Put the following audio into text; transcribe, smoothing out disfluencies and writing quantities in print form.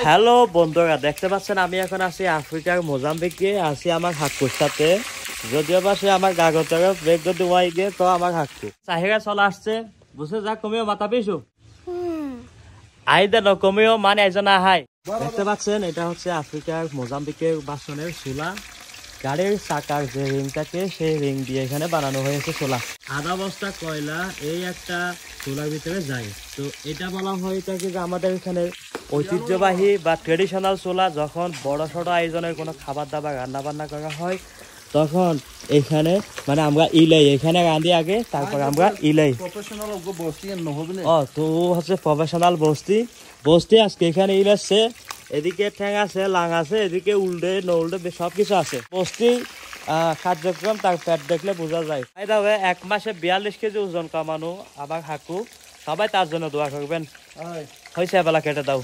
Hello বন্ধুরা, দেখতে পাচ্ছেন আমি এখন আছি আফ্রিকার মোজাম্বিকে, আছি আমার হাক্কুর সাথে। যদিও বা সে আমার কাগজের বেগ যদি ওয়াই গিয়ে তো আমার হাক্কু চাহিদা চলে আসছে, বুঝে যা কমিও মাথা পিছু আই দেন কমিও মানে একজন আহাই। দেখতে পাচ্ছেন এটা হচ্ছে আফ্রিকার মোজাম্বিকের বাসনের চুলা। গাড়ির চাকার যে রিং থাকে সেই রিং দিয়ে এখানে বানানো হয়েছে চুলা। আধা বস্তা কয়লা এই একটা চুলার ভিতরে যায়। তো এটা বলা হয়ে থাকে যে আমাদের এখানে ঐতিহ্যবাহী বা ট্রেডিশনাল চুলা। যখন বড় সড়ো আয়োজনের কোনো খাবার দাবার রান্না বান্না করা হয় তখন এখানে মানে আমরা ইলাই এখানে রাঁধি আগে, তারপর আমরা ইলাই তো হচ্ছে প্রফেশনাল বস্তি আজকে এখানে ইলাচ্ছে। এদিকে ঠ্যাং আছে, লাং আছে, এদিকে উল্টে নউল্টে সবকিছু আছে। বস্তি কার্যক্রম তার পেট দেখলে বোঝা যায়। তবে 1 মাসে 42 কেজি ওজন কমানো আবার হাঁকু, সবাই তার জন্য দোয়া করবেন। হয়েছে বেলা কেটে দাও।